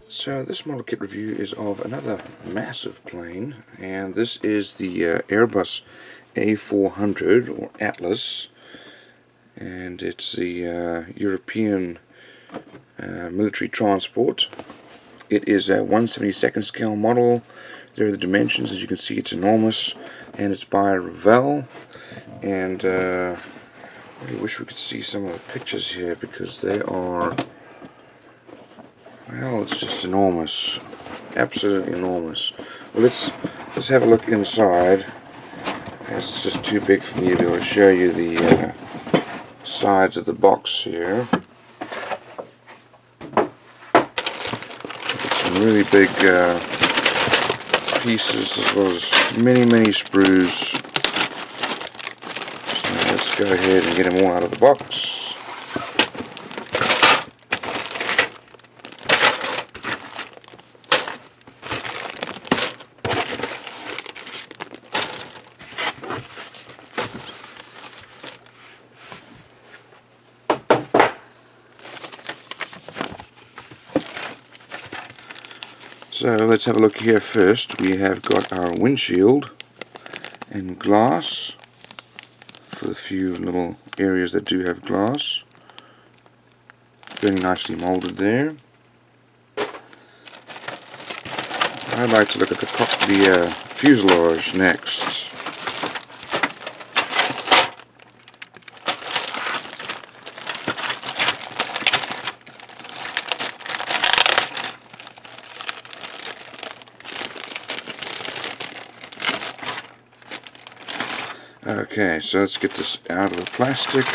So this model kit review is of another massive plane, and this is the Airbus A400 or Atlas, and it's the European military transport. It is a 1/72nd scale model. There are the dimensions. As you can see, it's enormous, and it's by Revell. And I really wish we could see some of the pictures here, because they are, well, it's just enormous, absolutely enormous. Well, let's have a look inside, as it's just too big for me to be able to show you the sides of the box here. Some really big pieces, as well as many sprues. So let's go ahead and get them all out of the box. So let's have a look here first. We have got our windshield in glass for the few little areas that do have glass. Very nicely molded there. I'd like to look at the fuselage next. Okay, so let's get this out of the plastic.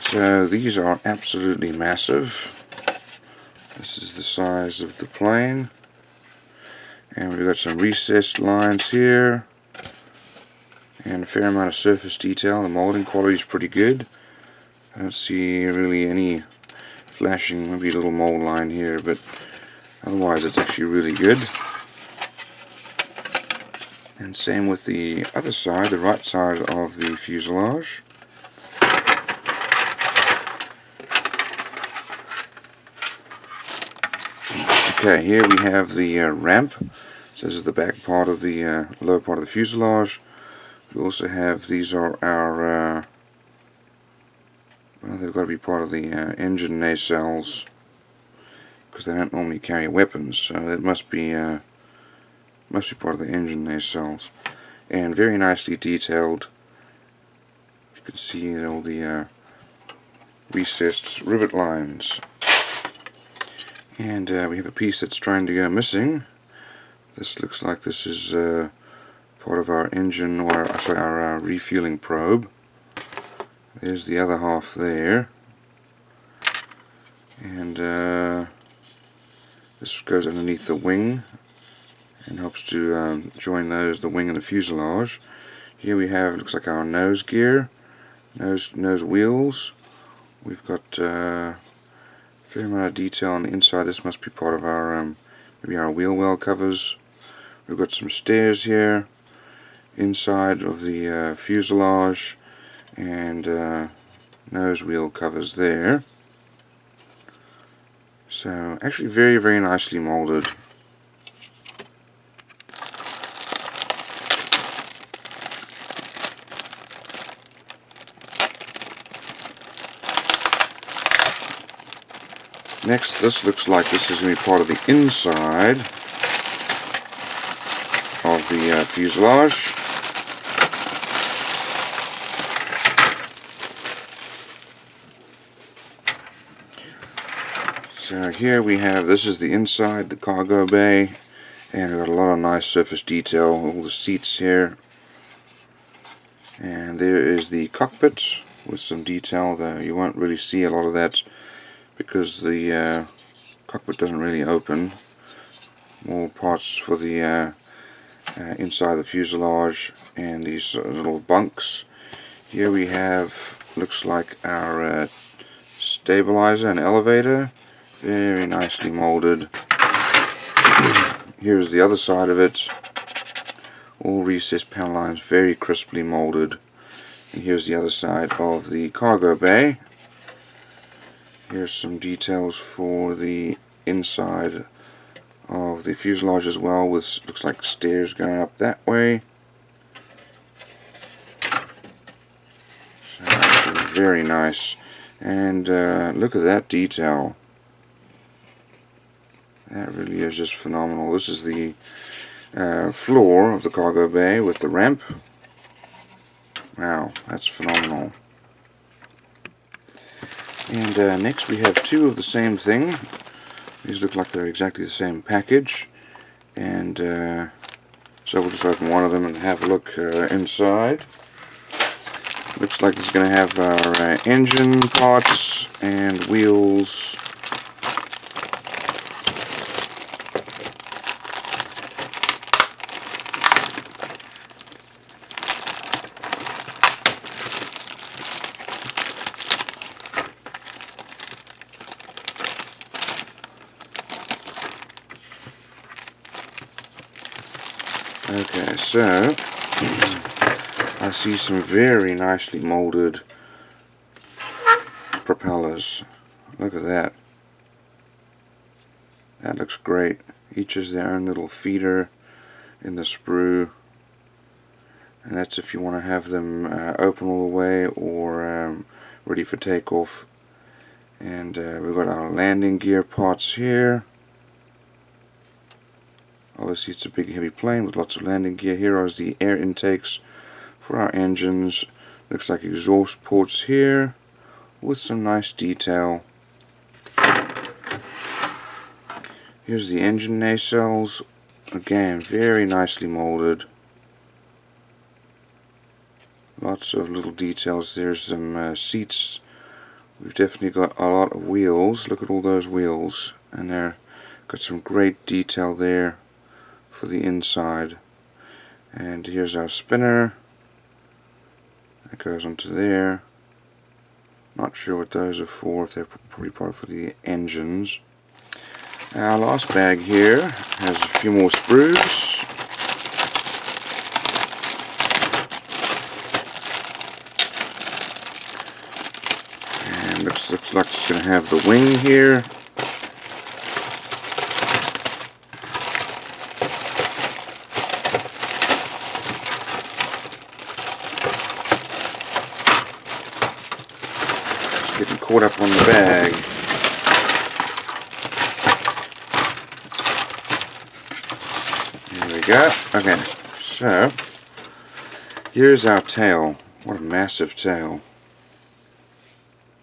So these are absolutely massive. This is the size of the plane. And we've got some recessed lines here. And a fair amount of surface detail. The molding quality is pretty good. I don't see really any flashing, maybe a little mold line here, but otherwise it's actually really good. And same with the other side, the right side of the fuselage. Okay, here we have the ramp. So this is the back part of the lower part of the fuselage. We also have, these are our, well, they've got to be part of the engine nacelles, because they don't normally carry weapons, so it must be part of the engine nacelles. And very nicely detailed. You can see all the recessed rivet lines. And we have a piece that's trying to go missing. This looks like this is part of our engine, or sorry, our refueling probe. There's the other half there. And this goes underneath the wing and helps to join the wing and the fuselage. Here we have, looks like our nose gear, nose wheels. We've got a fair amount of detail on the inside. This must be part of our maybe our wheel well covers. We've got some stairs here inside of the fuselage, and nose wheel covers there. So actually very nicely molded. Next, this looks like this is going to be part of the inside of the fuselage. So here we have, this is the inside, the cargo bay, and we've got a lot of nice surface detail, all the seats here. And there is the cockpit with some detail, though you won't really see a lot of that because the cockpit doesn't really open. More parts for the inside the fuselage and these little bunks. Here we have, looks like our stabilizer and elevator. Very nicely molded. here's the other side of it. All recessed panel lines, very crisply molded. And here's the other side of the cargo bay. Here's some details for the inside of the fuselage as well, with looks like stairs going up that way. So very nice. And look at that detail. That really is just phenomenal. This is the floor of the cargo bay with the ramp. Wow, that's phenomenal. And next we have two of the same thing. These look like they're exactly the same package. And so we'll just open one of them and have a look inside. Looks like it's going to have our engine parts and wheels. Okay, so I see some very nicely molded propellers. Look at that. That looks great. Each has their own little feeder in the sprue, and that's if you want to have them open all the way or ready for takeoff. And we've got our landing gear parts here. Obviously it's a big heavy plane with lots of landing gear. Here are the air intakes for our engines. Looks like exhaust ports here with some nice detail. Here's the engine nacelles. Again, very nicely molded. Lots of little details. There's some seats. We've definitely got a lot of wheels. Look at all those wheels. And they're got some great detail there for the inside. And here's our spinner. That goes onto there. Not sure what those are for, if they're probably part for the engines. Our last bag here has a few more sprues. And looks like it's going to have the wing here. Getting caught up on the bag. There we go. Okay, so here's our tail. What a massive tail.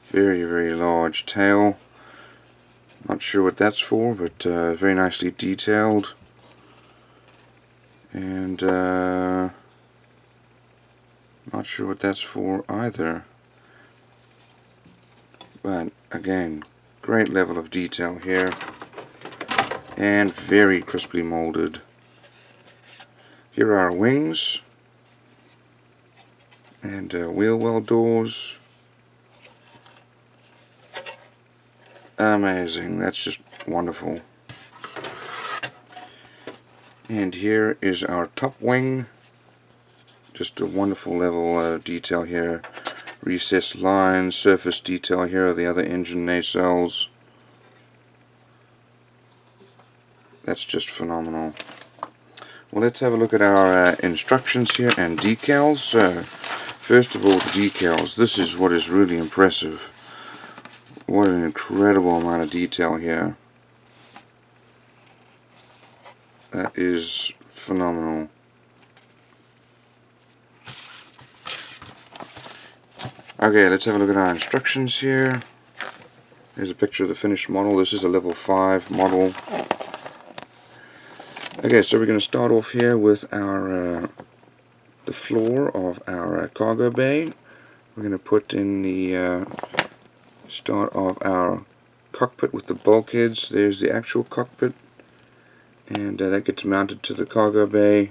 Very, very large tail. Not sure what that's for, but very nicely detailed. And not sure what that's for either. But again, great level of detail here, and very crisply molded. Here are our wings, and wheel well doors. Amazing, that's just wonderful. And here is our top wing. Just a wonderful level of detail here. Recessed lines, surface detail. Here are the other engine nacelles. That's just phenomenal. Well, let's have a look at our instructions here and decals. So, first of all, the decals. This is what is really impressive. What an incredible amount of detail here. That is phenomenal. Okay, let's have a look at our instructions here. Here's a picture of the finished model. This is a level 5 model. Okay, so we're going to start off here with our the floor of our cargo bay. We're going to put in the start of our cockpit with the bulkheads. There's the actual cockpit, and that gets mounted to the cargo bay.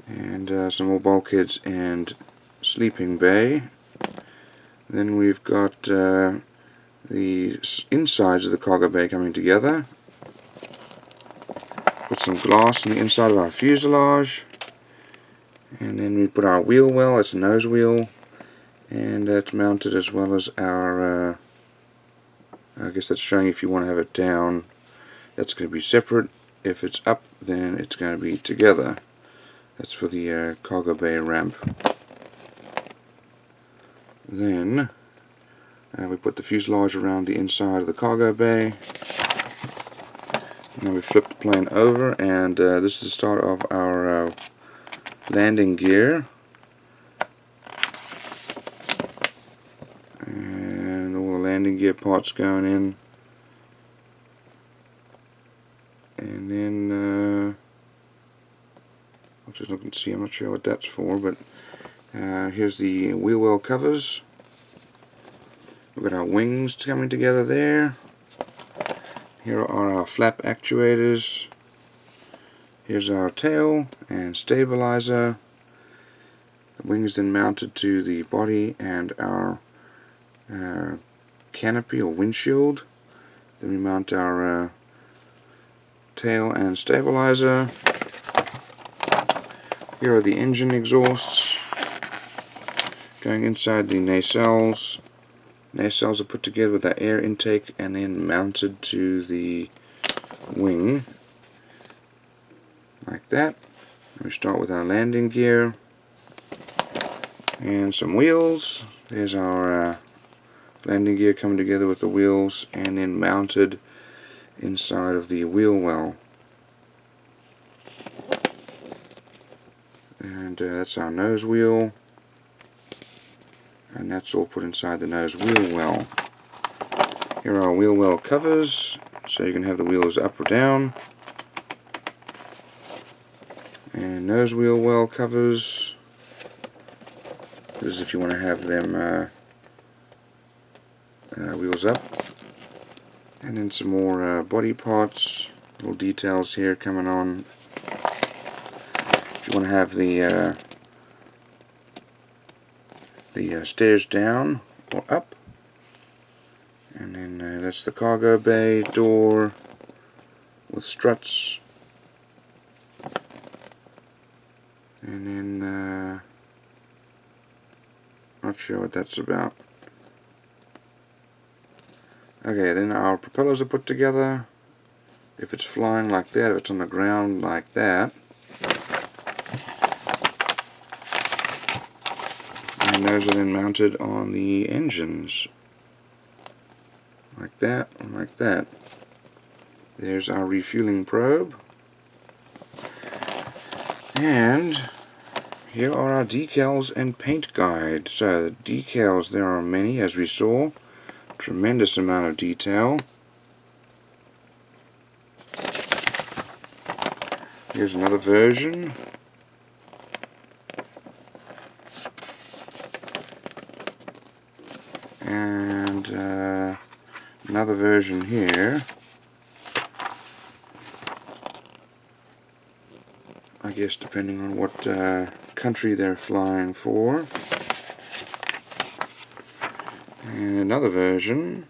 And some more bulkheads and sleeping bay. Then we've got the insides of the cargo bay coming together. put some glass on the inside of our fuselage, and then we put our wheel well. It's a nose wheel, and it's mounted as well as our I guess that's showing if you want to have it down, that's going to be separate. If it's up, then it's going to be together. That's for the cargo bay ramp. Then we put the fuselage around the inside of the cargo bay. Now we flip the plane over, and this is the start of our landing gear. And all the landing gear parts going in. And then, I'll just look and see, I'm not sure what that's for, but here's the wheel well covers. We've got our wings coming together there. Here are our flap actuators. Here's our tail and stabilizer. The wings then mounted to the body and our canopy or windshield. Then we mount our tail and stabilizer. Here are the engine exhausts going inside the nacelles. Nacelles are put together with the air intake and then mounted to the wing like that. We start with our landing gear and some wheels. There's our landing gear coming together with the wheels and then mounted inside of the wheel well. And that's our nose wheel, and that's all put inside the nose wheel well. Here are our wheel well covers, so you can have the wheels up or down. And nose wheel well covers. This is if you want to have them wheels up. And then some more body parts, little details here coming on. If you want to have the stairs down or up. And then that's the cargo bay door with struts. And then not sure what that's about. Okay, then our propellers are put together. If it's flying like that, if it's on the ground like that. And those are then mounted on the engines. Like that, and like that. There's our refueling probe. And here are our decals and paint guide. So the decals, there are many, as we saw. Tremendous amount of detail. Here's another version. And another version here. I guess depending on what country they're flying for. And another version.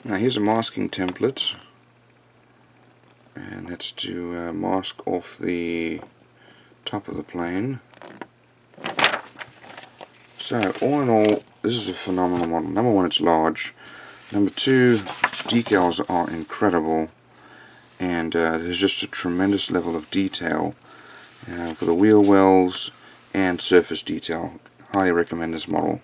Now here's a masking template, and that's to mask off the top of the plane. So all in all, this is a phenomenal model. Number one, it's large. Number two, decals are incredible, and there's just a tremendous level of detail for the wheel wells and surface detail. Highly recommend this model.